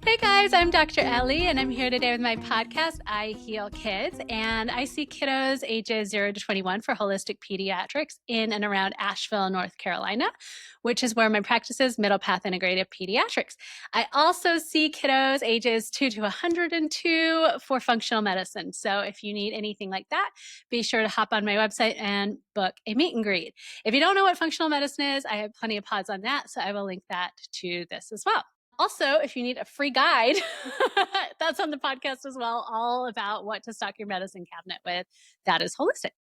Hey guys, I'm Dr. Ellie, and I'm here today with my podcast, I Heal Kids. And I see kiddos ages 0 to 21 for holistic pediatrics in and around Asheville, North Carolina, which is where my practice is, Middle Path Integrative Pediatrics. I also see kiddos ages 2 to 102 for functional medicine. So if you need anything like that, be sure to hop on my website and book a meet and greet. If you don't know what functional medicine is, I have plenty of pods on that, so I will link that to this as well. Also, if you need a free guide, that's on the podcast as well, all about what to stock your medicine cabinet with. That is holistic.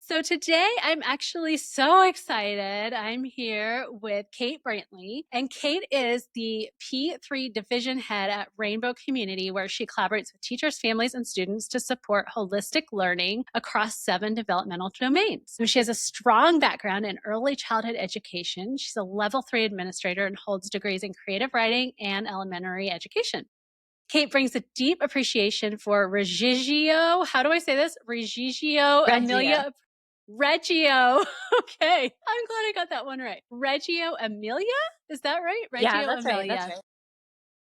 So today I'm actually so excited. I'm here with Kate Brantley, and Kate is the P3 division head at Rainbow Community, where she collaborates with teachers, families, and students to support holistic learning across 7 developmental domains. So she has a strong background in early childhood education. She's a level 3 administrator and holds degrees in creative writing and elementary education. Kate brings a deep appreciation for Reggio. How do I say this? Reggio Emilia. Reggio. Okay. I'm glad I got that one right. Reggio Emilia? Is that right? Yeah, Reggio that's right. Emilia. That's right.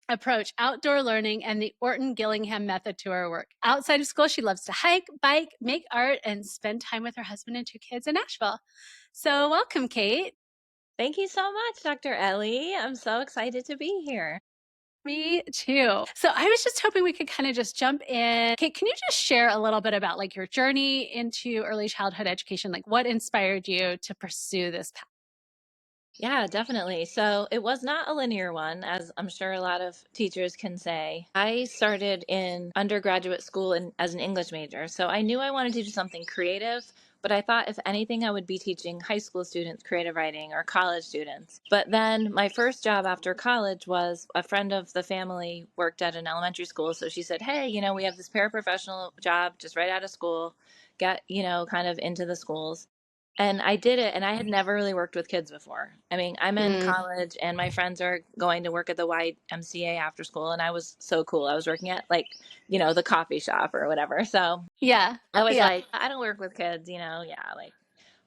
Approach, outdoor learning, and the Orton-Gillingham method to her work. Outside of school, she loves to hike, bike, make art, and spend time with her husband and 2 kids in Nashville. So welcome, Kate. Thank you so much, Dr. Ellie. I'm so excited to be here. Me too. So I was just hoping we could kind of just jump in. Kate, can you just share a little bit about like your journey into early childhood education? Like what inspired you to pursue this path? Yeah, definitely. So it was not a linear one, as I'm sure a lot of teachers can say. I started in undergraduate school as an English major. So I knew I wanted to do something creative, but I thought if anything, I would be teaching high school students creative writing or college students. But then my first job after college was a friend of the family worked at an elementary school. So she said, hey, we have this paraprofessional job just right out of school, get, kind of into the schools. And I did it, and I had never really worked with kids before. I mean, I'm in Mm, college, and my friends are going to work at the YMCA after school, and I was so cool. I was working at like, the coffee shop or whatever. So yeah. I was Yeah. like, I don't work with kids, yeah, like.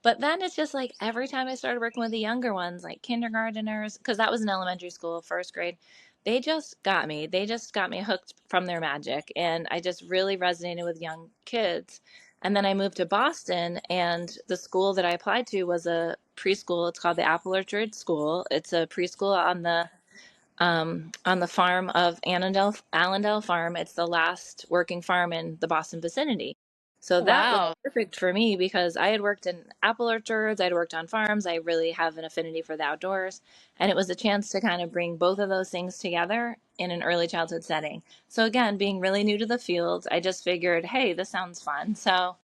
But then it's just like every time I started working with the younger ones, like kindergarteners, because that was in elementary school, first grade, they just got me. They just got me hooked from their magic. And I just really resonated with young kids. And then I moved to Boston, and the school that I applied to was a preschool. It's called the Apple Orchard School. It's a preschool on the farm of Allendale Farm. It's the last working farm in the Boston vicinity. So that was Wow. perfect for me because I had worked in apple orchards, I'd worked on farms. I really have an affinity for the outdoors. And it was a chance to kind of bring both of those things together in an early childhood setting. So again, being really new to the field, I just figured, hey, this sounds fun. So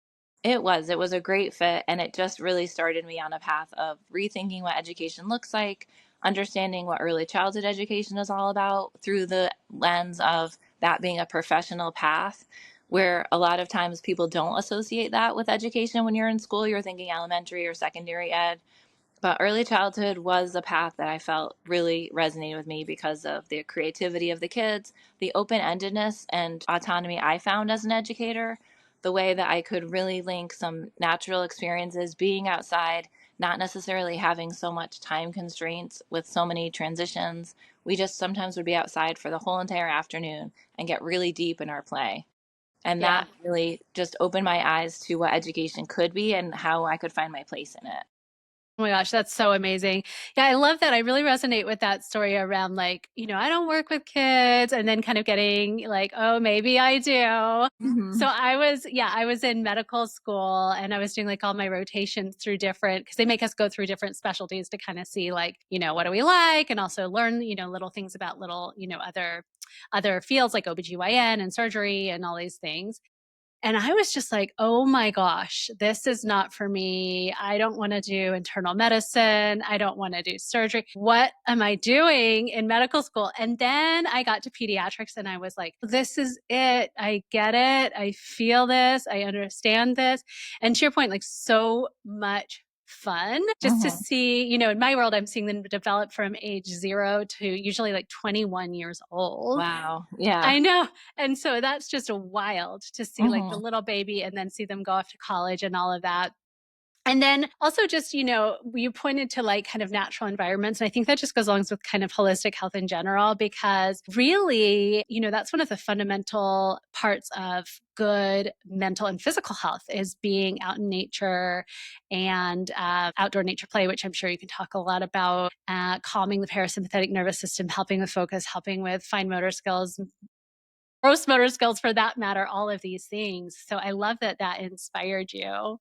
it was a great fit. And it just really started me on a path of rethinking what education looks like, understanding what early childhood education is all about through the lens of that being a professional path, where a lot of times people don't associate that with education. When you're in school, you're thinking elementary or secondary ed. But early childhood was a path that I felt really resonated with me because of the creativity of the kids, the open endedness and autonomy I found as an educator, the way that I could really link some natural experiences being outside, not necessarily having so much time constraints with so many transitions. We just sometimes would be outside for the whole entire afternoon and get really deep in our play. And Yeah. that really just opened my eyes to what education could be and how I could find my place in it. Oh my gosh, that's so amazing. Yeah, I love that. I really resonate with that story around like, I don't work with kids and then kind of getting like, oh, maybe I do. So Mhm. I was in medical school and I was doing like all my rotations through different, because they make us go through different specialties to kind of see like, what do we like and also learn, little things about little, other fields like OBGYN and surgery and all these things. And I was just like, oh my gosh, this is not for me. I don't want to do internal medicine. I don't want to do surgery. What am I doing in medical school? And then I got to pediatrics and I was like, this is it. I get it. I feel this. I understand this. And to your point, like so much fun just to Mhm. see, in my world, I'm seeing them develop from age 0 to usually like 21 years old. Wow. Yeah. I know. And so that's just wild to see like the Mhm. little baby and then see them go off to college and all of that. And then also just, you pointed to like kind of natural environments. And I think that just goes along with kind of holistic health in general, because really, that's one of the fundamental parts of good mental and physical health is being out in nature and outdoor nature play, which I'm sure you can talk a lot about, calming the parasympathetic nervous system, helping with focus, helping with fine motor skills, gross motor skills for that matter, all of these things. So I love that that inspired you.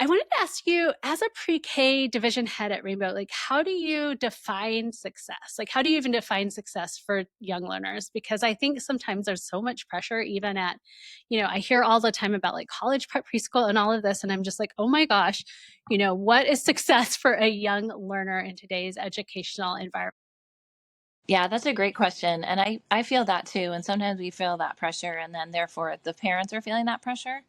I wanted to ask you, as a pre-K division head at Rainbow, like how do you define success? Like how do you even define success for young learners? Because I think sometimes there's so much pressure, even at, I hear all the time about like college prep, preschool, and all of this, and I'm just like, oh my gosh, what is success for a young learner in today's educational environment? Yeah, that's a great question. And I feel that too. And sometimes we feel that pressure, and then therefore the parents are feeling that pressure.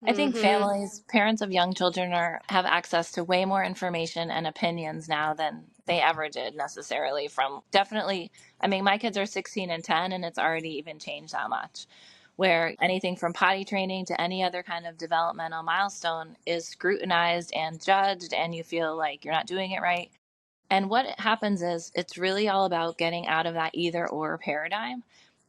I think Mm-hmm. families, parents of young children have access to way more information and opinions now than they ever did necessarily from definitely, I mean, my kids are 16 and 10, and it's already even changed that much. Where anything from potty training to any other kind of developmental milestone is scrutinized and judged, and you feel like you're not doing it right. And what happens is it's really all about getting out of that either or paradigm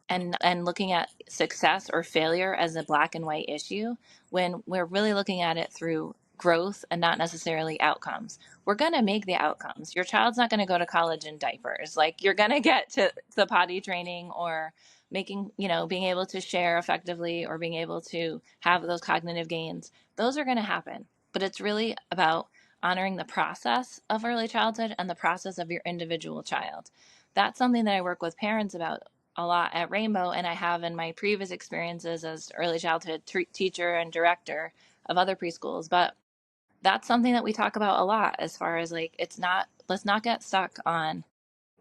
and looking at success or failure as a black and white issue when we're really looking at it through growth and not necessarily outcomes. We're going to make the outcomes. Your child's not going to go to college in diapers. Like you're going to get to the potty training or making, being able to share effectively or being able to have those cognitive gains. Those are going to happen. But it's really about honoring the process of early childhood and the process of your individual child. That's something that I work with parents about a lot at Rainbow, and I have in my previous experiences as early childhood teacher and director of other preschools. But that's something that we talk about a lot as far as like, let's not get stuck on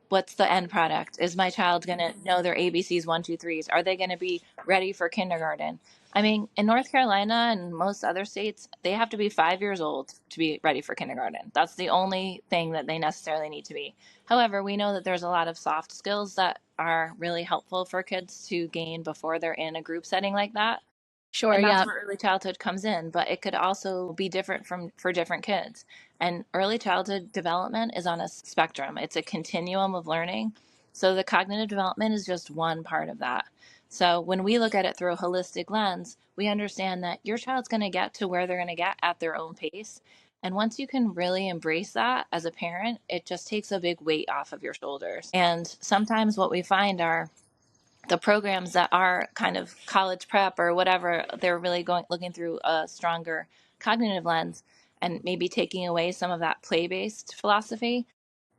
what's the end product. Is my child going to know their ABCs, one, two, threes? Are they going to be ready for kindergarten? I mean, in North Carolina and most other states, they have to be 5 years old to be ready for kindergarten. That's the only thing that they necessarily need to be. However, we know that there's a lot of soft skills that are really helpful for kids to gain before they're in a group setting like that. Sure. And that's Yeah. where early childhood comes in, but it could also be different for different kids. And early childhood development is on a spectrum. It's a continuum of learning. So the cognitive development is just one part of that. So when we look at it through a holistic lens, we understand that your child's going to get to where they're going to get at their own pace. And once you can really embrace that as a parent, it just takes a big weight off of your shoulders. And sometimes what we find are the programs that are kind of college prep or whatever, they're really looking through a stronger cognitive lens and maybe taking away some of that play-based philosophy.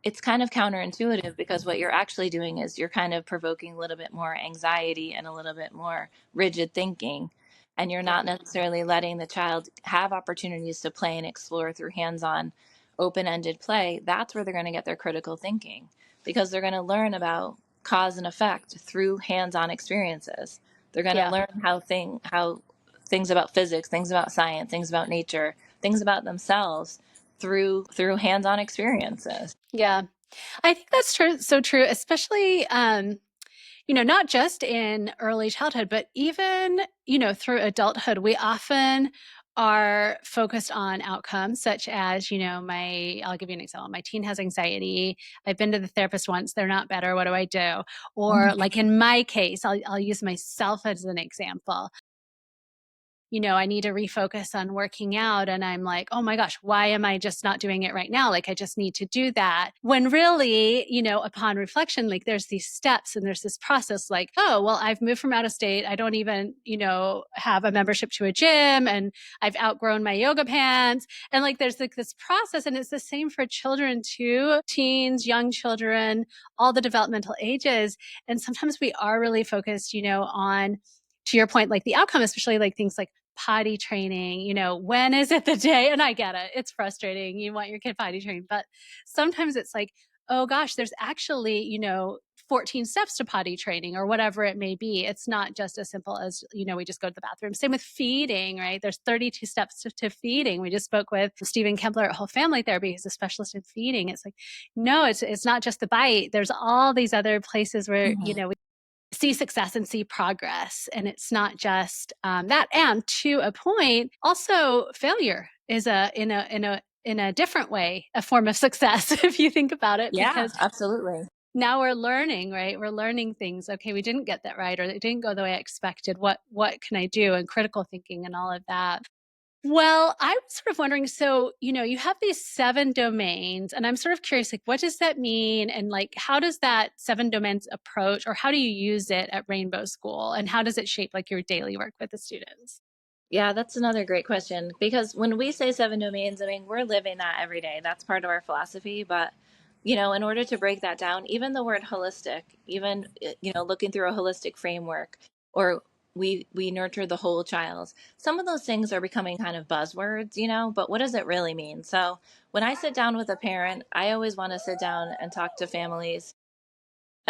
It's kind of counterintuitive because what you're actually doing is you're kind of provoking a little bit more anxiety and a little bit more rigid thinking. And you're Yeah. not necessarily letting the child have opportunities to play and explore through hands on, open ended play. That's where they're going to get their critical thinking because they're going to learn about cause and effect through hands on experiences. They're going to Yeah. learn how things about physics, things about science, things about nature, things about themselves through hands on experiences. Yeah. I think that's true. So true, especially, not just in early childhood, but even, through adulthood, we often are focused on outcomes such as, I'll give you an example. My teen has anxiety. I've been to the therapist once. They're not better. What do I do? Or Mhm. like in my case, I'll use myself as an example. I need to refocus on working out. And I'm like, oh my gosh, why am I just not doing it right now? Like, I just need to do that. When really, upon reflection, like there's these steps and there's this process like, oh, well, I've moved from out of state. I don't even, have a membership to a gym and I've outgrown my yoga pants. And like, there's like this process. And it's the same for children too, teens, young children, all the developmental ages. And sometimes we are really focused, on, to your point, like the outcome, especially like things like potty training, when is it the day? And I get it. It's frustrating. You want your kid potty trained, but sometimes it's like, oh gosh, there's actually, 14 steps to potty training or whatever it may be. It's not just as simple as, we just go to the bathroom. Same with feeding, right? There's 32 steps to feeding. We just spoke with Stephen Kempler at Whole Family Therapy, who's a specialist in feeding. It's like, no, it's not just the bite. There's all these other places where, Mhm. we see success and see progress. And it's not just that. And to a point, also failure. is in a different way a form of success if you think about it, Yeah, because absolutely. now we're learning, right? We're learning things. Okay, we didn't get that right, or it didn't go the way I expected. What can I do? And critical thinking and all of that. Well, I was sort of wondering, so, you have these 7 domains, and I'm sort of curious, like, what does that mean? And like, how does that 7 domains approach, or how do you use it at Rainbow School? And how does it shape like your daily work with the students? Yeah, that's another great question because when we say 7 domains, I mean, we're living that every day. That's part of our philosophy. But, in order to break that down, even the word holistic, even, looking through a holistic framework, or we nurture the whole child, some of those things are becoming kind of buzzwords, but what does it really mean? So when I sit down with a parent, I always want to sit down and talk to families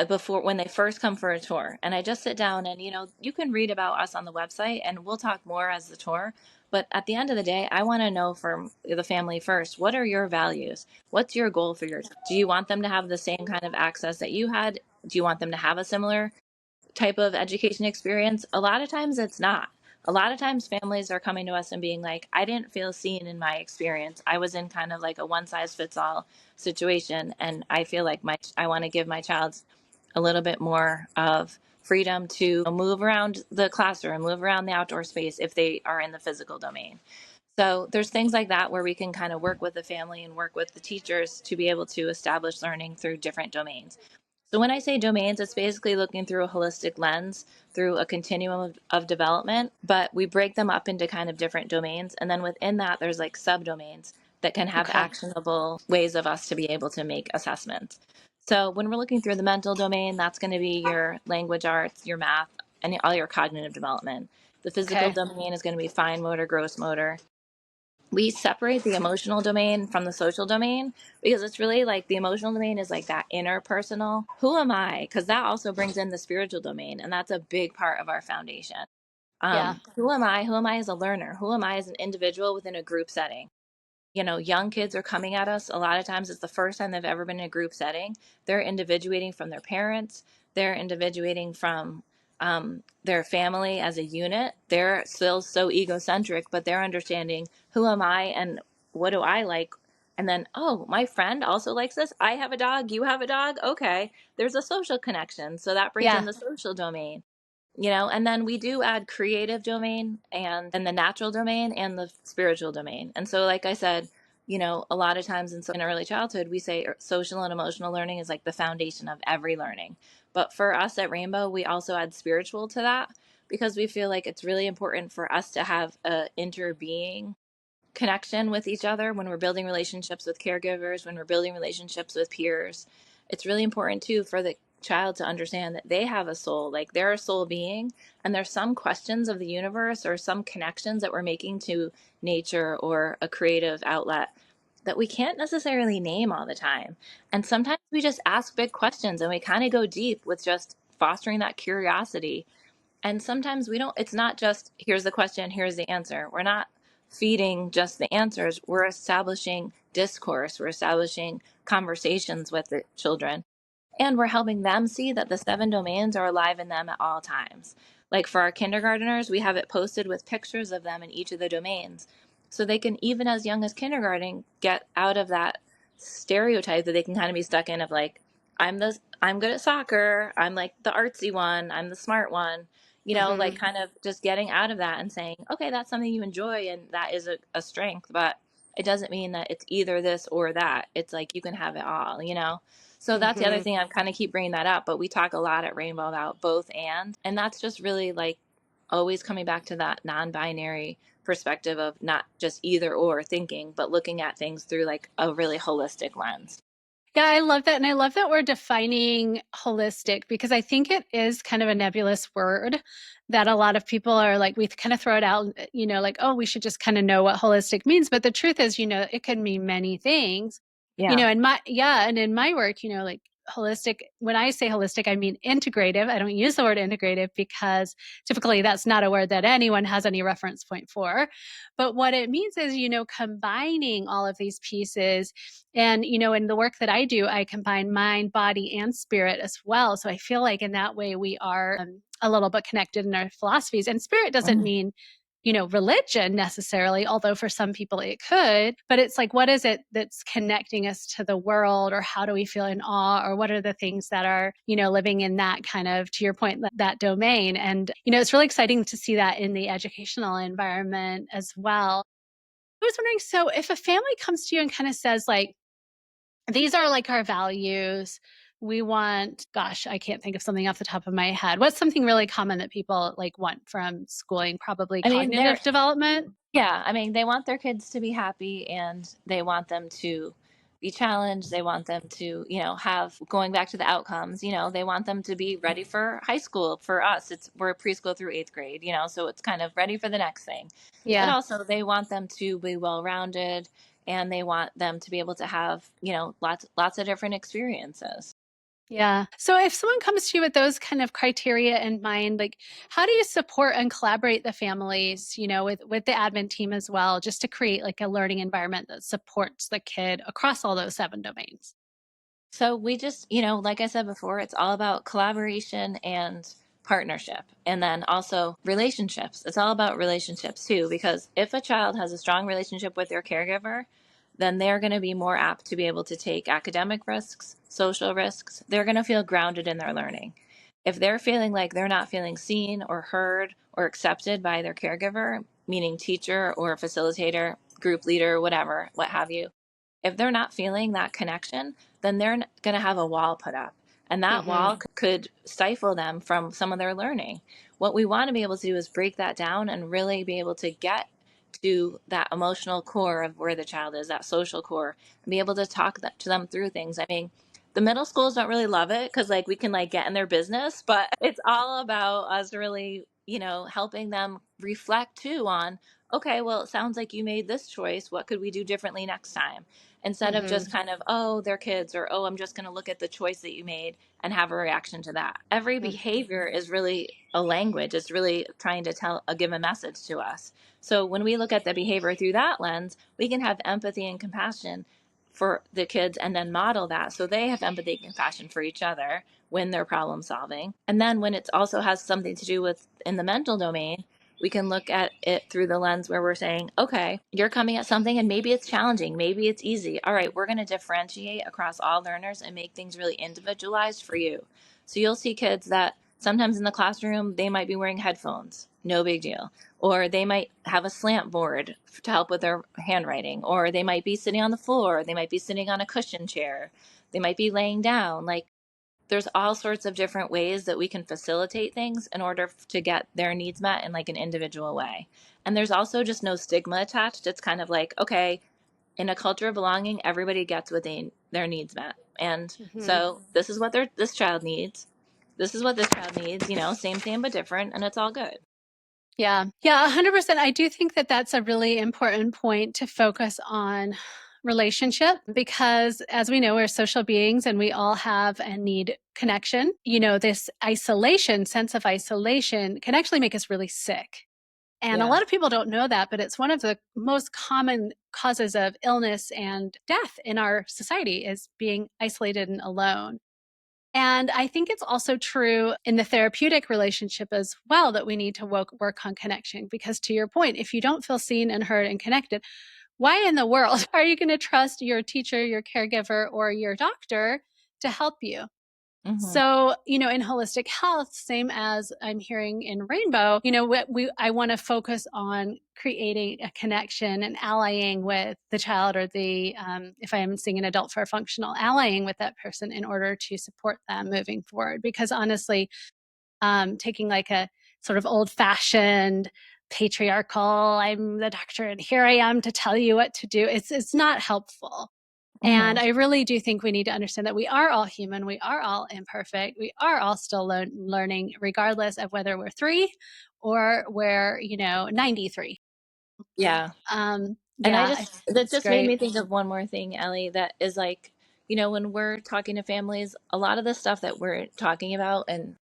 before when they first come for a tour, and I just sit down, and you can read about us on the website and we'll talk more as the tour, but at the end of the day I want to know from the family first, what are your values, what's your goal for your, do you want them to have the same kind of access that you had, do you want them to have a similar type of education experience? A lot of times it's not. A lot of times families are coming to us and being like, I didn't feel seen in my experience. I was in kind of like a one size fits all situation, and I feel like I want to give my child a little bit more of freedom to move around the classroom, move around the outdoor space if they are in the physical domain. So there's things like that where we can kind of work with the family and work with the teachers to be able to establish learning through different domains. So when I say domains, it's basically looking through a holistic lens, through a continuum of development, but we break them up into kind of different domains. And then within that, there's like subdomains that can have Okay. actionable ways of us to be able to make assessments. So when we're looking through the mental domain, that's going to be your language arts, your math, and all your cognitive development. The physical Okay. domain is going to be fine motor, gross motor. We separate the emotional domain from the social domain because it's really like the emotional domain is like that interpersonal. Who am I? Because that also brings in the spiritual domain, and that's a big part of our foundation. Yeah. Who am I? Who am I as a learner? Who am I as an individual within a group setting? Young kids are coming at us. A lot of times it's the first time they've ever been in a group setting. They're individuating from their parents, they're individuating from their family as a unit. They're still so egocentric, but they're understanding, who am I and what do I like? And then, oh, my friend also likes this. I have a dog. You have a dog. Okay. There's a social connection. So that brings in Yeah. the social domain. And then we do add creative domain and the natural domain and the spiritual domain. And so like I said, a lot of times in early childhood we say social and emotional learning is like the foundation of every learning, but for us at Rainbow we also add spiritual to that because we feel like it's really important for us to have a interbeing connection with each other when we're building relationships with caregivers, when we're building relationships with peers. It's really important too for the child to understand that they have a soul, like they're a soul being, and there's some questions of the universe or some connections that we're making to nature or a creative outlet that we can't necessarily name all the time. And sometimes we just ask big questions and we kind of go deep with just fostering that curiosity, and sometimes we don't, it's not just here's the question, here's the answer. We're not feeding just the answers. We're establishing discourse, we're establishing conversations with the children, and we're helping them see that the 7 domains are alive in them at all times. Like for our kindergarteners, we have it posted with pictures of them in each of the domains. So they can, even as young as kindergarten, get out of that stereotype that they can kind of be stuck in of like, I'm good at soccer, I'm like the artsy one, I'm the smart one, like Hmm. kind of just getting out of that and saying, okay, that's something you enjoy and that is a strength, but it doesn't mean that it's either this or that. It's like you can have it all. So that's the other Hmm. thing. I'm kind of keep bringing that up, but we talk a lot at Rainbow about both and that's just really like always coming back to that non-binary perspective of not just either or thinking, but looking at things through like a really holistic lens. Yeah, I love that. And I love that we're defining holistic, because I think it is kind of a nebulous word that a lot of people are like, we kind of throw it out, like, oh, we should just kind of know what holistic means. But the truth is, it can mean many things, Yeah. and in my work, like holistic, when I say holistic, I mean integrative. I don't use the word integrative because typically that's not a word that anyone has any reference point for. But what it means is, combining all of these pieces. And, in the work that I do, I combine mind, body, and spirit as well. So I feel like in that way we are a little bit connected in our philosophies. And spirit doesn't Mhm. mean, religion necessarily, although for some people it could, but it's like, what is it that's connecting us to the world, or how do we feel in awe, or what are the things that are, living in that kind of, to your point, that domain. And, it's really exciting to see that in the educational environment as well. I was wondering, so if a family comes to you and kind of says, like, these are like our values. We want, gosh, I can't think of something off the top of my head. What's something really common that people like want from schooling? Probably I mean, cognitive development. yeah, I mean, they want their kids to be happy and they want them to be challenged. They want them to, have going back to the outcomes, they want them to be ready for high school. For us, we're preschool through 8th grade, so it's kind of ready for the next thing. But Yeah. also they want them to be well-rounded and they want them to be able to have, lots of different experiences. Yeah. So if someone comes to you with those kind of criteria in mind, like, how do you support and collaborate the families, with the admin team as well, just to create like a learning environment that supports the kid across all those 7 domains? So we just, like I said before, it's all about collaboration and partnership. And then also relationships. It's all about relationships too, because if a child has a strong relationship with their caregiver, then they're going to be more apt to be able to take academic risks, social risks. They're going to feel grounded in their learning. If they're feeling like they're not feeling seen or heard or accepted by their caregiver, meaning teacher or facilitator, group leader, whatever, what have you, if they're not feeling that connection, then they're going to have a wall put up. And that Hmm. wall could stifle them from some of their learning. What we want to be able to do is break that down and really be able to get to that emotional core of where the child is, that social core, and be able to talk to them through things. I mean, the middle schools don't really love it because like we can like get in their business, but it's all about us really, helping them reflect too on, okay, well, it sounds like you made this choice. What could we do differently next time? Instead of Hmm. just kind of, oh, they're kids, or oh, I'm just going to look at the choice that you made and have a reaction to that. Every behavior is really a language. It's really trying to give a message to us. So when we look at the behavior through that lens, we can have empathy and compassion for the kids and then model that so they have empathy and compassion for each other when they're problem solving. And then when it also has something to do with in the mental domain, we can look at it through the lens where we're saying, okay, you're coming at something and maybe it's challenging, maybe it's easy. All right, we're going to differentiate across all learners and make things really individualized for you. So you'll see kids that sometimes in the classroom, they might be wearing headphones, no big deal. Or they might have a slant board to help with their handwriting. Or they might be sitting on the floor. They might be sitting on a cushion chair. They might be laying down. Like, there's all sorts of different ways that we can facilitate things in order to get their needs met in like an individual way. And there's also just no stigma attached. It's kind of like, okay, in a culture of belonging, everybody gets what their needs met. And Hmm. so this is what this child needs. This is what this child needs, same but different, and it's all good. Yeah. Yeah, 100%. I do think that that's a really important point to focus on relationship, because as we know, we're social beings and we all have and need connection. This sense of isolation can actually make us really sick. And a Yeah. lot of people don't know that, but it's one of the most common causes of illness and death in our society is being isolated and alone. And I think it's also true in the therapeutic relationship as well that we need to work on connection. Because to your point, if you don't feel seen and heard and connected, why in the world are you going to trust your teacher, your caregiver, or your doctor to help you? Hmm. So, in holistic health, same as I'm hearing in Rainbow, I want to focus on creating a connection and allying with the child, or if I am seeing an adult for a functional, allying with that person in order to support them moving forward. Because honestly, taking like a sort of old fashioned patriarchal, I'm the doctor and here I am to tell you what to do, it's not helpful. Hmm. And I really do think we need to understand that we are all human, we are all imperfect, we are all still learning, regardless of whether we're 3 or we're 93. Yeah. And Yeah, that it's just made great. me think of one more thing, Ellie, that is like, when we're talking to families, a lot of the stuff that we're talking about and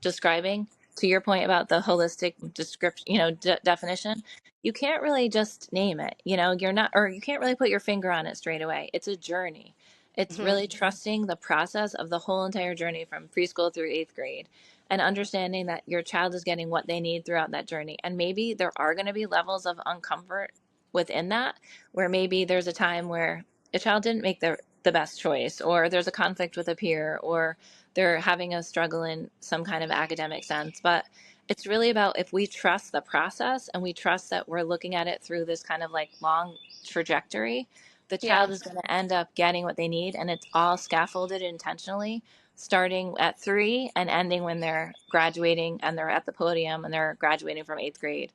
describing, to your point about the holistic description, definition, you can't really just name it. You're not, or you can't really put your finger on it straight away. It's a journey. It's Mhm. really trusting the process of the whole entire journey from preschool through 8th grade. and understanding that your child is getting what they need throughout that journey. And maybe there are going to be levels of uncomfort within that, where maybe there's a time where a child didn't make the best choice, or there's a conflict with a peer, or they're having a struggle in some kind of academic sense. But it's really about, if we trust the process and we trust that we're looking at it through this kind of like long trajectory, the child Yeah. is going to end up getting what they need. And it's all scaffolded intentionally, starting at 3 and ending when they're graduating and they're at the podium and they're graduating from 8th grade,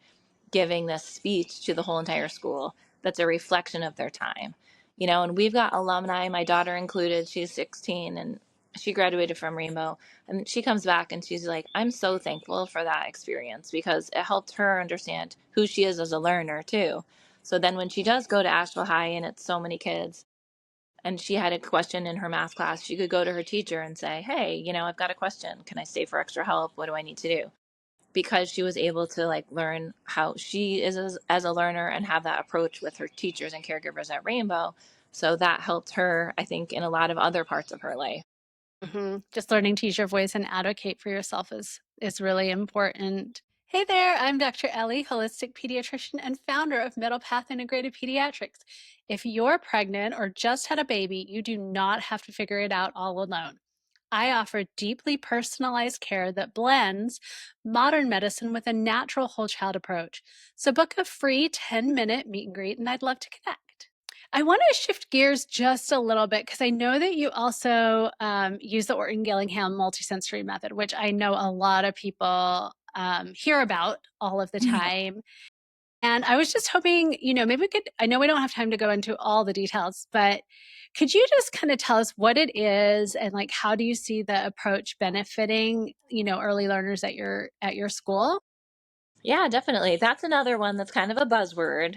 giving this speech to the whole entire school that's a reflection of their time. And we've got alumni, my daughter included, she's 16 and she graduated from Rainbow, and she comes back and she's like, I'm so thankful for that experience because it helped her understand who she is as a learner too. So then when she does go to Asheville High and it's so many kids, and she had a question in her math class, she could go to her teacher and say, hey, I've got a question. Can I stay for extra help? What do I need to do? Because she was able to like learn how she is as a learner and have that approach with her teachers and caregivers at Rainbow. So that helped her, I think, in a lot of other parts of her life. Just learning to use your voice and advocate for yourself is really important. Hey there, I'm Dr. Ellie, holistic pediatrician and founder of Middle Path Integrated Pediatrics. If you're pregnant or just had a baby, you do not have to figure it out all alone. I offer deeply personalized care that blends modern medicine with a natural whole child approach. So book a free 10-minute meet and greet, and I'd love to connect. I want to shift gears just a little bit because I know that you also use the Orton-Gillingham multisensory method, which I know a lot of people hear about all of the time. And I was just hoping, maybe we could, I know we don't have time to go into all the details, but could you just kind of tell us what it is and like how do you see the approach benefiting, early learners at your school? Yeah, definitely. That's another one that's kind of a buzzword,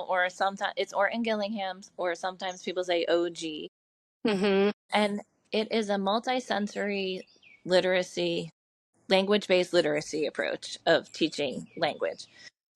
or sometimes it's Orton Gillingham's, or sometimes people say OG. Mm-hmm. And it is a multisensory literacy, language based literacy approach of teaching language.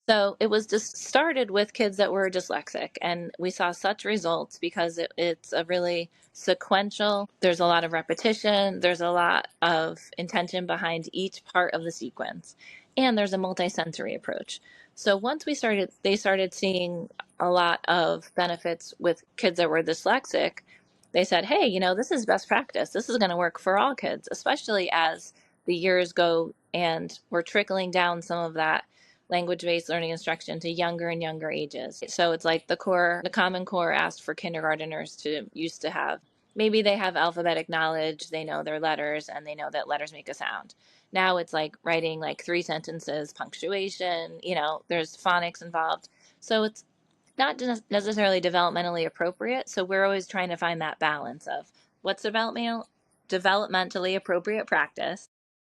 So it was just started with kids that were dyslexic, and we saw such results because it's a really sequential. There's a lot of repetition, there's a lot of intention behind each part of the sequence, and there's a multisensory approach. So once they started seeing a lot of benefits with kids that were dyslexic. They said, hey, this is best practice. This is going to work for all kids, especially as the years go and we're trickling down some of that language-based learning instruction to younger and younger ages. So it's like the Common Core asked for kindergarteners to used to have. Maybe they have alphabetic knowledge, they know their letters, and they know that letters make a sound. Now it's like writing like 3 sentences, punctuation, there's phonics involved. So it's not necessarily developmentally appropriate. So we're always trying to find that balance of what's developmentally appropriate practice,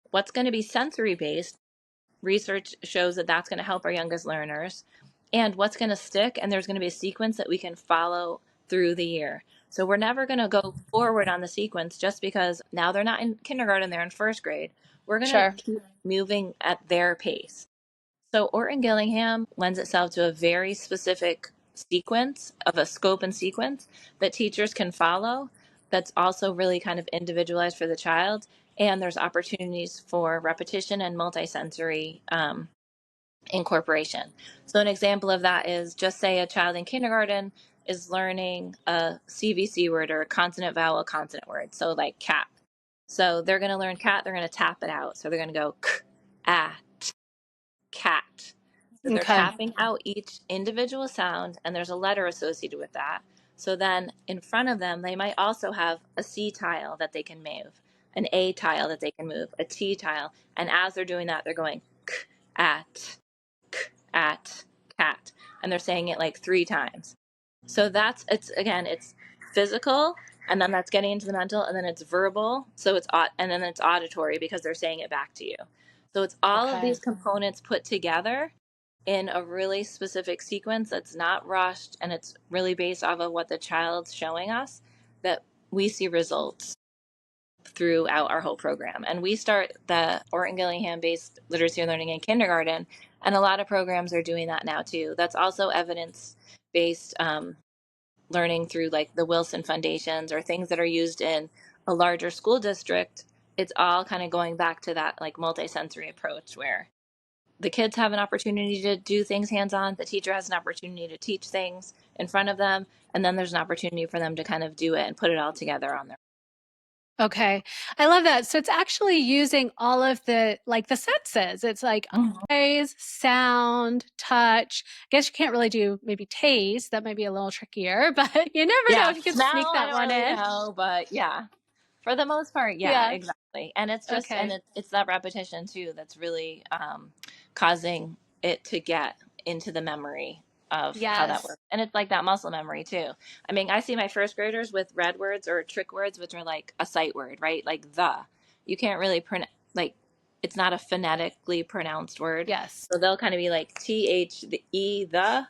what's going to be sensory based. Research shows that that's going to help our youngest learners, and what's going to stick. And there's going to be a sequence that we can follow through the year. So we're never going to go forward on the sequence just because now they're not in kindergarten, they're in 1st grade. We're going to Sure. keep moving at their pace. So Orton-Gillingham lends itself to a very specific sequence of a scope and sequence that teachers can follow. That's also really kind of individualized for the child. And there's opportunities for repetition and multisensory incorporation. So an example of that is, just say a child in kindergarten is learning a CVC word, or a consonant vowel consonant word. So like cat. So they're going to learn cat. They're going to tap it out. So they're going to go k, ah, cat. So they're Okay. tapping out each individual sound, and there's a letter associated with that. So then in front of them, they might also have a C tile that they can move, an A tile that they can move, a T tile. And as they're doing that, they're going k, at, cat. And they're saying it like 3 times. So it's physical, and then that's getting into the mental, and then it's verbal. So and then it's auditory because they're saying it back to you. So it's all of Okay. these components put together in a really specific sequence that's not rushed, and it's really based off of what the child's showing us, that we see results throughout our whole program. And we start the Orton-Gillingham based literacy and learning in kindergarten, and a lot of programs are doing that now too. That's also evidence based learning through like the Wilson foundations, or things that are used in a larger school district it's all kind of going back to that like multisensory approach where the kids have an opportunity to do things hands on, the teacher has an opportunity to teach things in front of them, and then there's an opportunity for them to kind of do it and put it all together on their Okay. I love that. So it's actually using all of the senses. It's like own. eyes, sound, touch. I guess you can't really do maybe taste. That might be a little trickier, but you never know Yeah, if you could smell, sneak I that don't one really in. know, but yeah. For the most part, yeah, Yeah. exactly. And it's just, and Okay. it's that repetition too that's really causing it to get into the memory of how that Yes. works. And it's like that muscle memory too. I mean, I see my first graders with red words or trick words, which are like a sight word, right? Like the. You can't really pronounce, like, it's not a phonetically pronounced word. Yes. So they'll kind of be like the, the.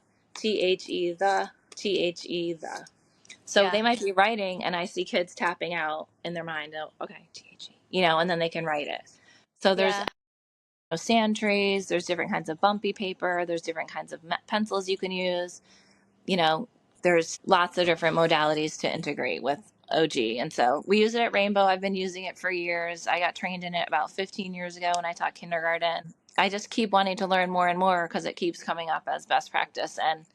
So Yeah. they might be writing, and I see kids tapping out in their mind, oh, okay, THE, and then they can write it. So there's Yeah. sand trays, there's different kinds of bumpy paper, there's different kinds of pencils you can use. You know, there's lots of different modalities to integrate with OG. And so we use it at Rainbow. I've been using it for years. I got trained in it about 15 years ago when I taught kindergarten. I just keep wanting to learn more and more because it keeps coming up as best practice. And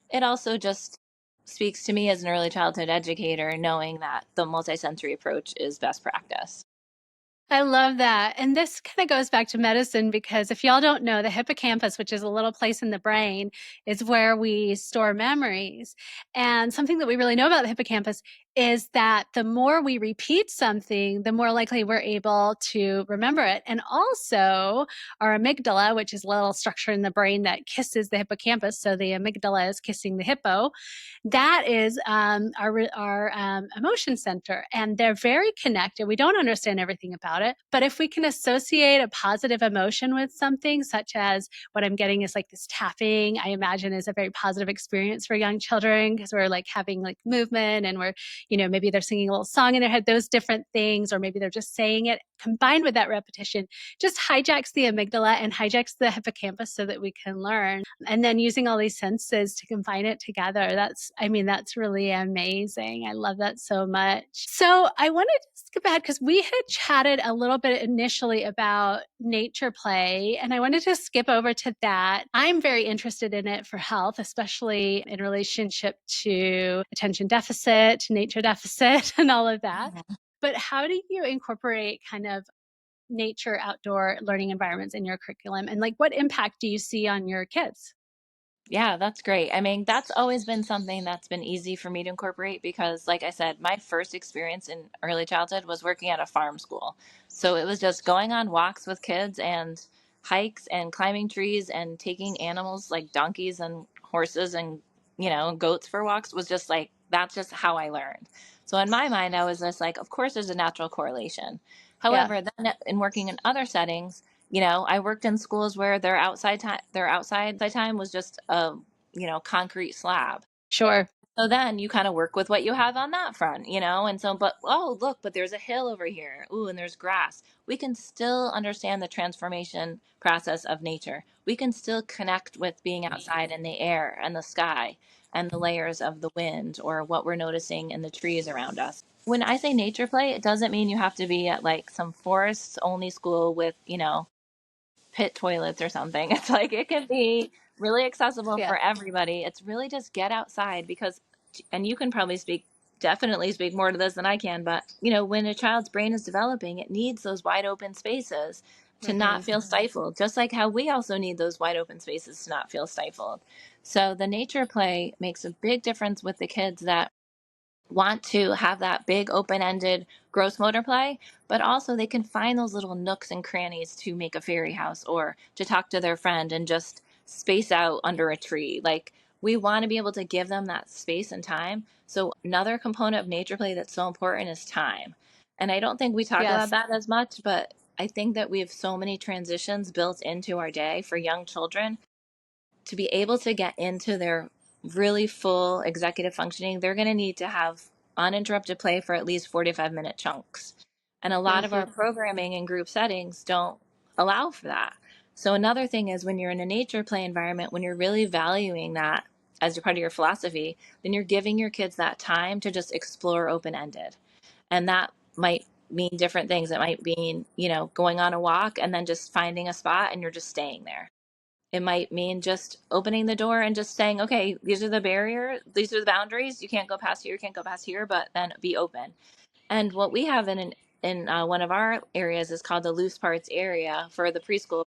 it also just speaks to me as an early childhood educator, knowing that the multisensory approach is best practice. I love that. And this kind of goes back to medicine because if y'all don't know, the hippocampus, which is a little place in the brain, is where we store memories. And something that we really know about the hippocampus is that the more we repeat something, the more likely we're able to remember it. And also, our amygdala, which is a little structure in the brain that kisses the hippocampus. So the amygdala is kissing the hippo. That is our emotion center, and they're very connected. We don't understand everything about it, but if we can associate a positive emotion with something, such as what I'm getting is like this tapping, I imagine is a very positive experience for young children because we're like having like movement and we're, maybe they're singing a little song in their head, those different things, or maybe they're just saying it combined with that repetition, just hijacks the amygdala and hijacks the hippocampus so that we can learn. And then using all these senses to combine it together. That's really amazing. I love that so much. So I wanted to skip ahead because we had chatted a little bit initially about nature play, and I wanted to skip over to that. I'm very interested in it for health, especially in relationship to attention deficit, nature deficit, and all of that. But how do you incorporate kind of nature outdoor learning environments in your curriculum, and like what impact do you see on your kids? Yeah, that's great. I mean, that's always been something that's been easy for me to incorporate because, like I said, my first experience in early childhood was working at a farm school. So it was just going on walks with kids and hikes and climbing trees and taking animals like donkeys and horses and, goats for walks was just like, that's just how I learned. So in my mind, I was just like, of course, there's a natural correlation. Yeah, However, then in working in other settings, I worked in schools where their outside time was just a, concrete slab. sure. So then you kind of work with what you have on that front, and so, but, oh, look, but there's a hill over here. Ooh, and there's grass. We can still understand the transformation process of nature. We can still connect with being outside in the air and the sky and the layers of the wind or what we're noticing in the trees around us. When I say nature play, it doesn't mean you have to be at like some forests only school with, pit toilets or something. It's like it can be really accessible Yeah. for everybody. It's really just get outside because, and you can probably definitely speak more to this than I can, but when a child's brain is developing, it needs those wide open spaces to not Mhm. feel stifled, just like how we also need those wide open spaces to not feel stifled. So the nature play makes a big difference with the kids that want to have that big open-ended gross motor play, but also they can find those little nooks and crannies to make a fairy house or to talk to their friend and just space out under a tree. Like we want to be able to give them that space and time. So another component of nature play that's so important is time. And I don't think we talk about Yes. that as much, but I think that we have so many transitions built into our day for young children to be able to get into their really full executive functioning, they're going to need to have uninterrupted play for at least 45-minute chunks. And a lot of Mhm. our programming and group settings don't allow for that. So, another thing is when you're in a nature play environment, when you're really valuing that as part of your philosophy, then you're giving your kids that time to just explore open ended. And that might mean different things. It might mean, going on a walk and then just finding a spot and you're just staying there. It might mean just opening the door and just saying, okay, these are the barriers, these are the boundaries. You can't go past here, you can't go past here, but then be open. And what we have in one of our areas is called the loose parts area for the preschool.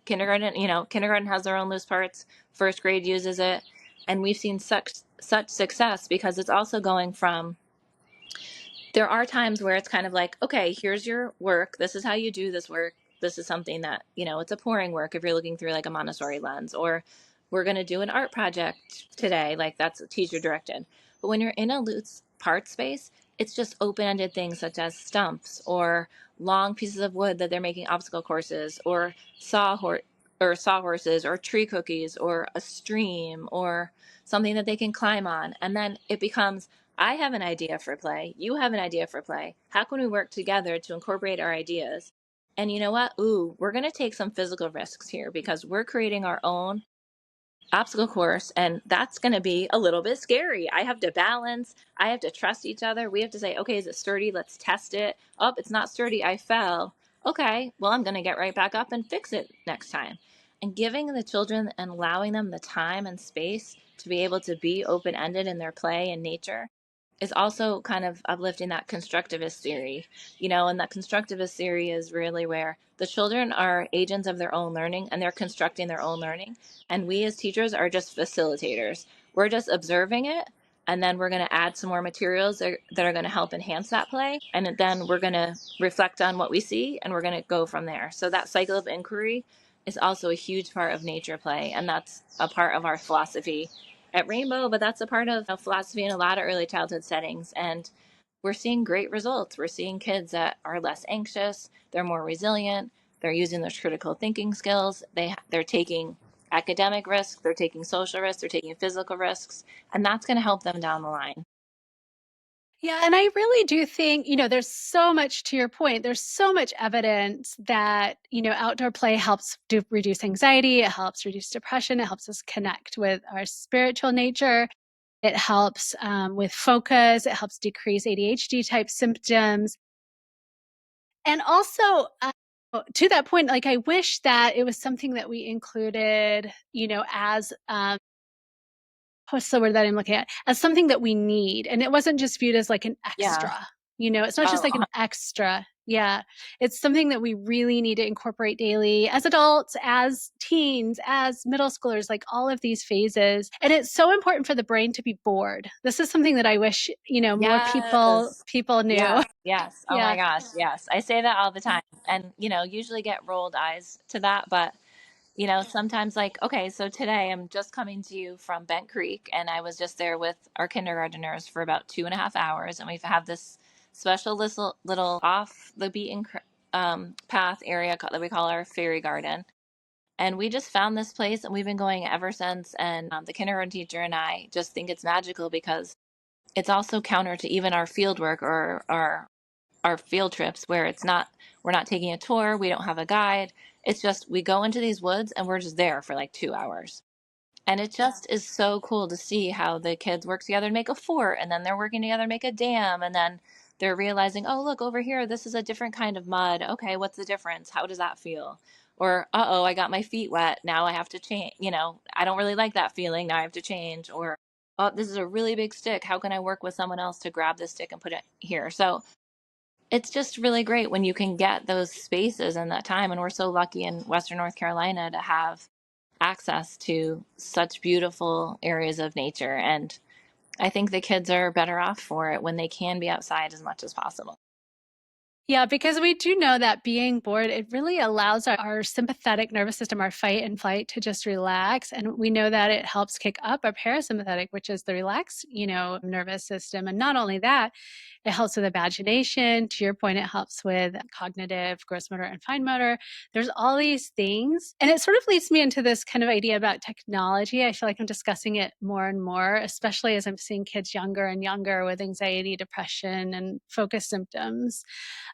Kindergarten has their own loose parts. First grade uses it, and we've seen such success because it's also going from, there are times where it's kind of like, okay, here's your work. This is how you do this work. This is something that, it's a pouring work if you're looking through like a Montessori lens, or we're going to do an art project today. Like that's teacher directed. But when you're in a loose part space, it's just open ended things such as stumps or long pieces of wood that they're making obstacle courses, or sawhorses or tree cookies or a stream or something that they can climb on. And then it becomes, I have an idea for play. You have an idea for play. How can we work together to incorporate our ideas? And you know what? Ooh, we're going to take some physical risks here because we're creating our own obstacle course, and that's going to be a little bit scary. I have to balance. I have to trust each other. We have to say, okay, is it sturdy? Let's test it. Oh, it's not sturdy. I fell. Okay, well, I'm going to get right back up and fix it next time. And giving the children and allowing them the time and space to be able to be open ended in their play and nature is also kind of uplifting that constructivist theory, and that constructivist theory is really where the children are agents of their own learning and they're constructing their own learning. And we as teachers are just facilitators. We're just observing it. And then we're going to add some more materials that are going to help enhance that play. And then we're going to reflect on what we see and we're going to go from there. So that cycle of inquiry is also a huge part of nature play. And that's a part of our philosophy at Rainbow, but that's a part of philosophy in a lot of early childhood settings. And we're seeing great results. We're seeing kids that are less anxious, they're more resilient, they're using those critical thinking skills, they're taking academic risks, they're taking social risks, they're taking physical risks, and that's going to help them down the line. Yeah, and I really do think, there's so much to your point. There's so much evidence that, outdoor play helps reduce anxiety, it helps reduce depression, it helps us connect with our spiritual nature. It helps with focus, it helps decrease ADHD type symptoms. And also, to that point, like I wish that it was something that we included, as what's the word that I'm looking at? As something that we need. And it wasn't just viewed as like an Yeah. extra, it's not just Oh, like an extra. Yeah. It's something that we really need to incorporate daily as adults, as teens, as middle schoolers, like all of these phases. And it's so important for the brain to be bored. This is something that I wish, more yes. people knew. Yes. Yes. Oh my Yeah. gosh. Yes. I say that all the time. And, usually get rolled eyes to that. But sometimes like, okay, so today I'm just coming to you from Bent Creek, and I was just there with our kindergarteners for about 2.5 hours, and we have this special little off the beaten path area that we call our fairy garden. And we just found this place, and we've been going ever since. And the kindergarten teacher and I just think it's magical because it's also counter to even our field work or our field trips, where we're not taking a tour, we don't have a guide. It's just we go into these woods and we're just there for like 2 hours. And it just is so cool to see how the kids work together to make a fort, and then they're working together to make a dam, and then they're realizing, oh, look over here, this is a different kind of mud. Okay, what's the difference? How does that feel? Or, uh-oh, I got my feet wet. Now I have to change. I don't really like that feeling. Now I have to change. Or, oh, this is a really big stick. How can I work with someone else to grab this stick and put it here? So it's just really great when you can get those spaces and that time. And we're so lucky in Western North Carolina to have access to such beautiful areas of nature. And I think the kids are better off for it when they can be outside as much as possible. Yeah, because we do know that being bored, it really allows our sympathetic nervous system, our fight and flight, to just relax. And we know that it helps kick up our parasympathetic, which is the relaxed, nervous system. And not only that, it helps with imagination. To your point, it helps with cognitive, gross motor, and fine motor. There's all these things. And it sort of leads me into this kind of idea about technology. I feel like I'm discussing it more and more, especially as I'm seeing kids younger and younger with anxiety, depression, and focus symptoms.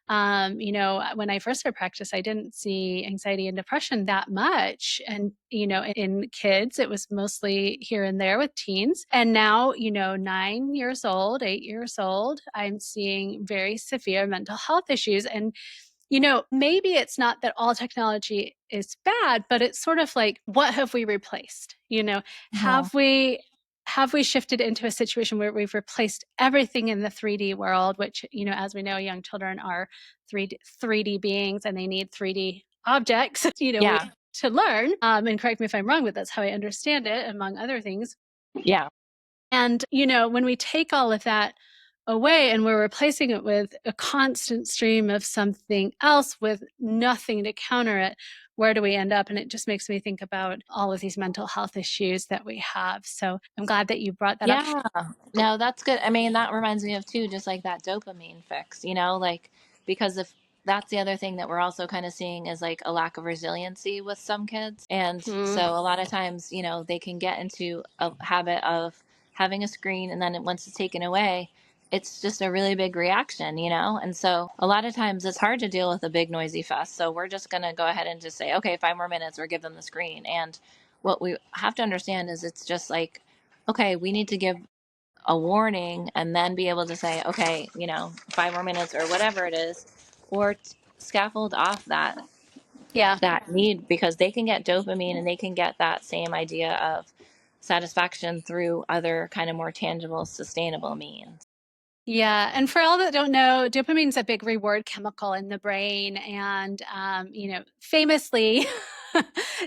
When I first started practice, I didn't see anxiety and depression that much. And, in kids, it was mostly here and there with teens. And now, 9 years old, 8 years old, I'm seeing very severe mental health issues. And maybe it's not that all technology is bad, but it's sort of like, what have we replaced? Mhm. Have we shifted into a situation where we've replaced everything in the 3D world, which, as we know, young children are 3D beings and they need 3D objects, Yeah. to learn. And correct me if I'm wrong, but that's how I understand it, among other things. Yeah. And, when we take all of that away and we're replacing it with a constant stream of something else with nothing to counter it, where do we end up? And it just makes me think about all of these mental health issues that we have. So I'm glad that you brought that up. Yeah. No, that's good. I mean, that reminds me of too, just like that dopamine fix, like because if that's the other thing that we're also kind of seeing is like a lack of resiliency with some kids. And Mm. so a lot of times, they can get into a habit of having a screen and then once it's taken away, it's just a really big reaction, And so a lot of times it's hard to deal with a big noisy fest. So we're just going to go ahead and just say, okay, 5 more minutes or give them the screen. And what we have to understand is it's just like, okay, we need to give a warning and then be able to say, okay, 5 more minutes or whatever it is, or scaffold off Yeah. that need because they can get dopamine and they can get that same idea of satisfaction through other kind of more tangible, sustainable means. Yeah, and for all that don't know, dopamine's a big reward chemical in the brain, and famously,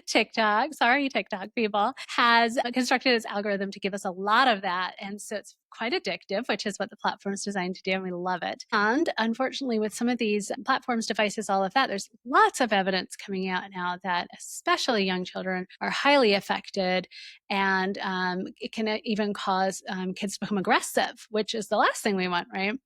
TikTok, sorry, TikTok people, has constructed its algorithm to give us a lot of that, and so it's quite addictive, which is what the platform is designed to do, and we love it. And unfortunately, with some of these platforms, devices, all of that, there's lots of evidence coming out now that especially young children are highly affected, and it can even cause kids to become aggressive, which is the last thing we want, right?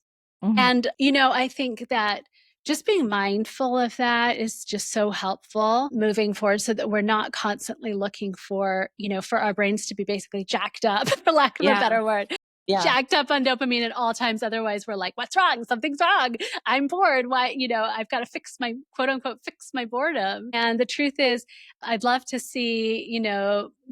Hmm. And, I think that just being mindful of that is just so helpful moving forward so that we're not constantly looking for our brains to be basically jacked up, for lack of a Yeah. better word, Yeah. jacked up on dopamine at all times. Otherwise, we're like, what's wrong? Something's wrong. I'm bored. Why, I've got to fix my quote unquote, fix my boredom. And the truth is, I'd love to see,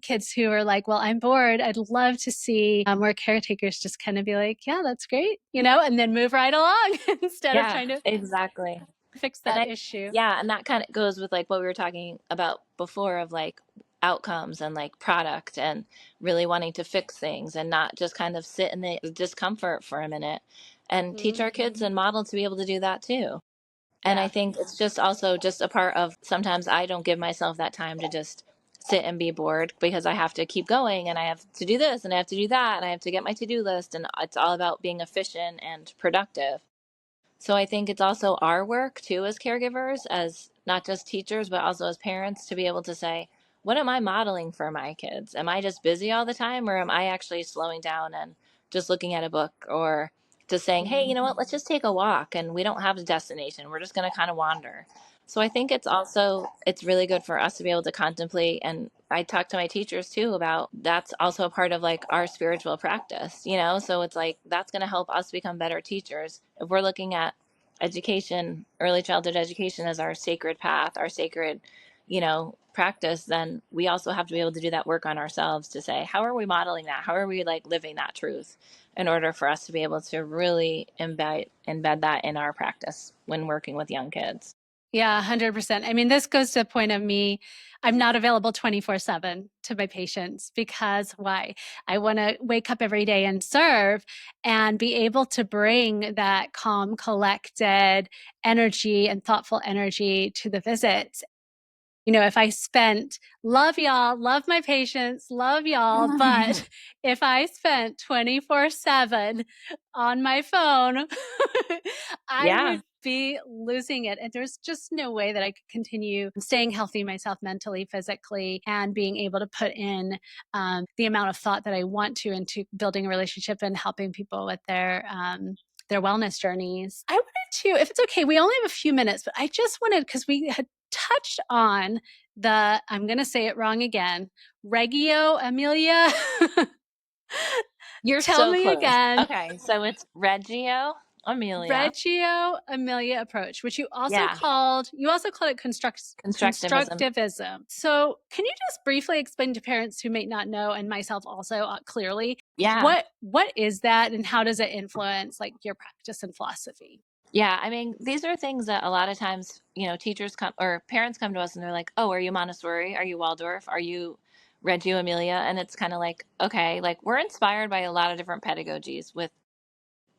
kids who are like, well, I'm bored. I'd love to see more caretakers just kind of be like, yeah, that's great, and then move right along instead of Yeah, trying to exactly. fix And that issue. yeah, and that kind of goes with like what we were talking about before of like outcomes and like product and really wanting to fix things and not just kind of sit in the discomfort for a minute and teach Mhm. our kids and model to be able to do that too. And I Yeah. think it's just also just a part of sometimes I don't give myself that time to just sit and be bored because I have to keep going and I have to do this and I have to do that and I have to get my to-do list and it's all about being efficient and productive. So I think it's also our work too as caregivers, as not just teachers, but also as parents to be able to say, what am I modeling for my kids? Am I just busy all the time or am I actually slowing down and just looking at a book or just saying, hey, you Mhm. know what, let's just take a walk and we don't have a destination. We're just going to kind of wander. So I think it's really good for us to be able to contemplate. And I talk to my teachers too about that's also a part of like our spiritual practice, So it's like that's going to help us become better teachers. If we're looking at education, early childhood education as our sacred path, our sacred, practice, then we also have to be able to do that work on ourselves to say, how are we modeling that? How are we like living that truth in order for us to be able to really embed that in our practice when working with young kids? Yeah, 100%. I mean, this goes to the point of me, I'm not available 24/7 to my patients because why? I want to wake up every day and serve and be able to bring that calm, collected energy and thoughtful energy to the visits. If I spent, love y'all, love my patients, love y'all, but if I spent 24/7 on my phone, I Yeah. would be losing it. And there's just no way that I could continue staying healthy myself mentally, physically, and being able to put in the amount of thought that I want to into building a relationship and helping people with their wellness journeys. I wanted to, if it's okay, we only have a few minutes, but I just wanted, because we had touched on I'm going to say it wrong again, Reggio Emilia. You're Tell so me close. again. Okay, so it's Reggio. Emilia. Reggio Emilia approach, which Yeah, you also called it constructivism. constructivism. So, can you just briefly explain to parents who may not know, and myself also clearly, Yeah. what is that, and how does it influence like your practice and philosophy? Yeah, I mean, these are things that a lot of times, teachers come or parents come to us and they're like, "Oh, are you Montessori? Are you Waldorf? Are you Reggio Emilia?" And it's kind of like, okay, like we're inspired by a lot of different pedagogies with,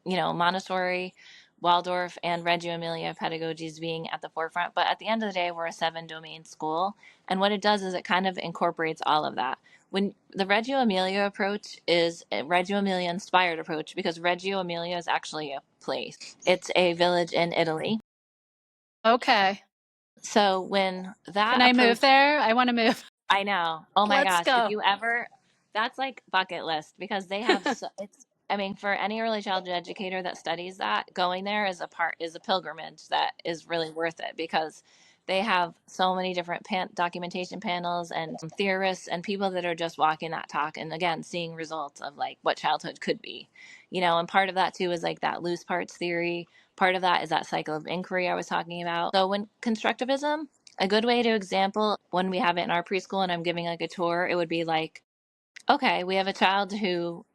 Montessori, Waldorf, and Reggio Emilia pedagogies being at the forefront. But at the end of the day, we're a 7 domain school. And what it does is it kind of incorporates all of that. When the Reggio Emilia approach is a Reggio Emilia inspired approach because Reggio Emilia is actually a place. It's a village in Italy. Okay. So when Can that I move approach, there? I want to move. I know. Oh my Let's gosh, if go. you ever, that's like bucket list because they have so, it's I mean for any early childhood educator that studies that, going there is a pilgrimage that is really worth it because they have so many different documentation panels and theorists and people that are just walking that talk and again seeing results of like what childhood could be. And part of that too is like that loose parts theory. Part of that is that cycle of inquiry I was talking about. So when constructivism, a good way to example when we have it in our preschool and I'm giving like a tour, it would be like, okay, we have a child who,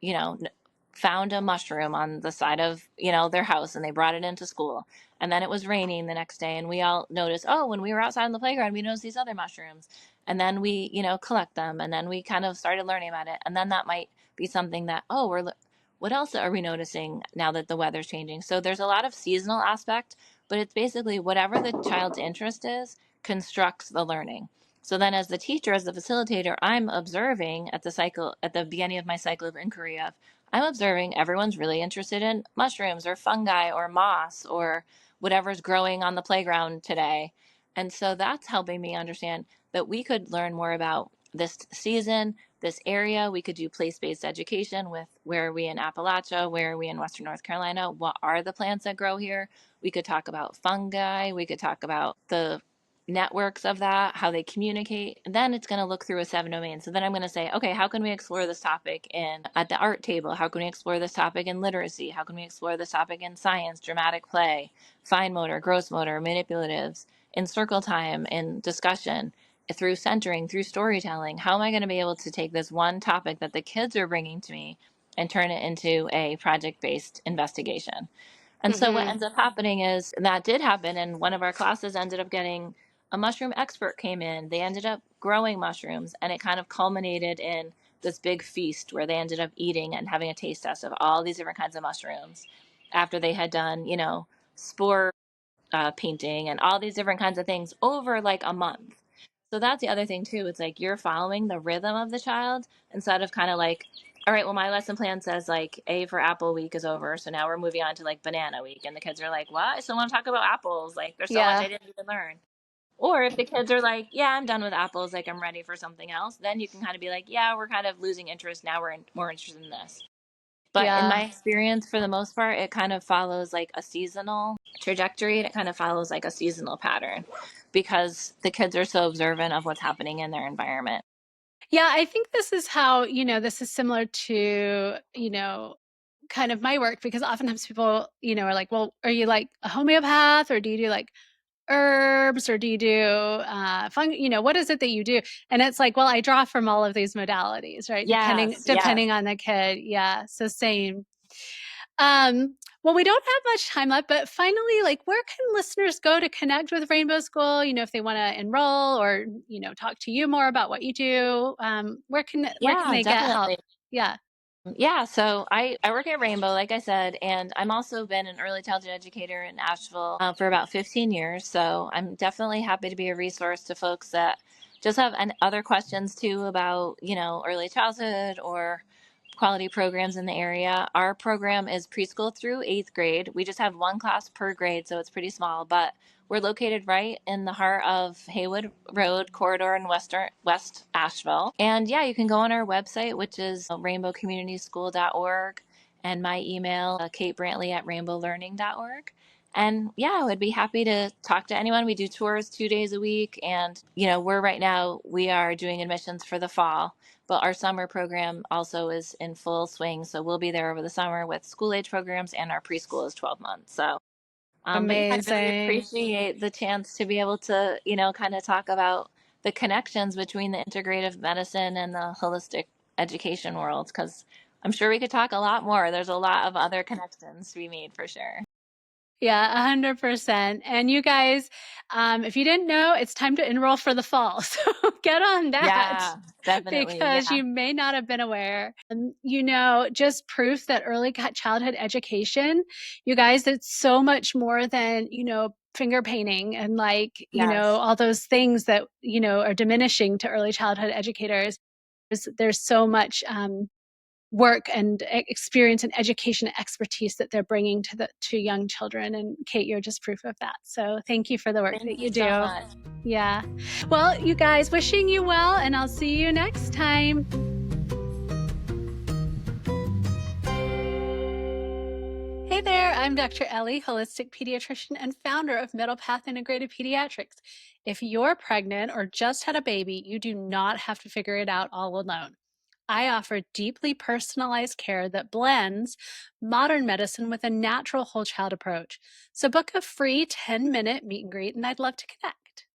found a mushroom on the side of, their house and they brought it into school. And then it was raining the next day and we all noticed, oh, when we were outside on the playground, we noticed these other mushrooms. And then we, collect them and then we kind of started learning about it. And then that might be something that, oh, what else are we noticing now that the weather's changing? So there's a lot of seasonal aspect, but it's basically whatever the child's interest is constructs the learning. So then as the teacher, as the facilitator, I'm observing at the beginning of my cycle of inquiry of I'm observing everyone's really interested in mushrooms or fungi or moss or whatever's growing on the playground today. And so that's helping me understand that we could learn more about this season, this area. We could do place-based education with where are we in Appalachia, where are we in Western North Carolina, what are the plants that grow here. We could talk about fungi, we could talk about the networks of that, how they communicate. And then it's going to look through a 7 domain. So then I'm going to say, okay, how can we explore this topic in at the art table? How can we explore this topic in literacy? How can we explore this topic in science, dramatic play, fine motor, gross motor, manipulatives, in circle time, in discussion, through centering, through storytelling? How am I going to be able to take this one topic that the kids are bringing to me and turn it into a project-based investigation? And so what Hmm. ends up happening is that did happen, and one of our classes ended up getting a mushroom expert came in. They ended up growing mushrooms, and it kind of culminated in this big feast where they ended up eating and having a taste test of all these different kinds of mushrooms after they had done, spore painting and all these different kinds of things over like a month. So that's the other thing too. It's like you're following the rhythm of the child instead of kind of like, all right, well, my lesson plan says like A for apple week is over. So now we're moving on to like banana week. And the kids are like, what? I still want to talk about apples. Like there's so much Yeah. I didn't even learn. Or if the kids are like, yeah, I'm done with apples. Like I'm ready for something else. Then you can kind of be like, yeah, we're kind of losing interest. Now more interested in this. But in Yeah. my experience, for the most part, it kind of follows like a seasonal trajectory and it kind of follows like a seasonal pattern because the kids are so observant of what's happening in their environment. Yeah, I think this is how, this is similar to, kind of my work because oftentimes people, are like, well, are you like a homeopath or do you do like herbs or do you do fung, what is it that you do? And it's like, well, I draw from all of these modalities, right? Depending Yes, yes. depending on the kid. Yeah. So same. Well, we don't have much time left, but finally, like, where can listeners go to connect with Rainbow School? If they want to enroll or talk to you more about what you do, where can Yeah, they get help? definitely. Yeah. Yeah, so I work at Rainbow, like I said, and I'm also been an early childhood educator in Asheville for about 15 years. So I'm definitely happy to be a resource to folks that just have other questions too about, early childhood or quality programs in the area. Our program is preschool through 8th grade. We just have one class per grade, so it's pretty small, but we're located right in the heart of Haywood Road corridor in West Asheville. And yeah, you can go on our website, which is rainbowcommunityschool.org, and my email, Kate Brantley at rainbowlearning.org. And yeah, I would be happy to talk to anyone. We do tours 2 days a week. And, we're right now, we are doing admissions for the fall, but our summer program also is in full swing. So we'll be there over the summer with school age programs, and our preschool is 12 months. So, but yeah, I really Amazing. appreciate the chance to be able to, kind of talk about the connections between the integrative medicine and the holistic education world, because I'm sure we could talk a lot more. There's a lot of other connections to be made for sure. Yeah, 100%. And you guys, if you didn't know, it's time to enroll for the fall. So get on that Yeah, definitely. because Yeah. you may not have been aware. And, just proof that early childhood education, you guys, it's so much more than, finger painting and Yes. all those things that, are diminishing to early childhood educators. There's so much work and experience and education expertise that they're bringing to young children, and Kate, you're just proof of that. So thank you for the work Thank that you you so do. much. Yeah. Well, you guys, wishing you well, and I'll see you next time. Hey there, I'm Dr. Ellie, holistic pediatrician and founder of Middle Path Integrated Pediatrics. If you're pregnant or just had a baby, you do not have to figure it out all alone. I offer deeply personalized care that blends modern medicine with a natural whole child approach. So book a free 10-minute meet and greet, and I'd love to connect.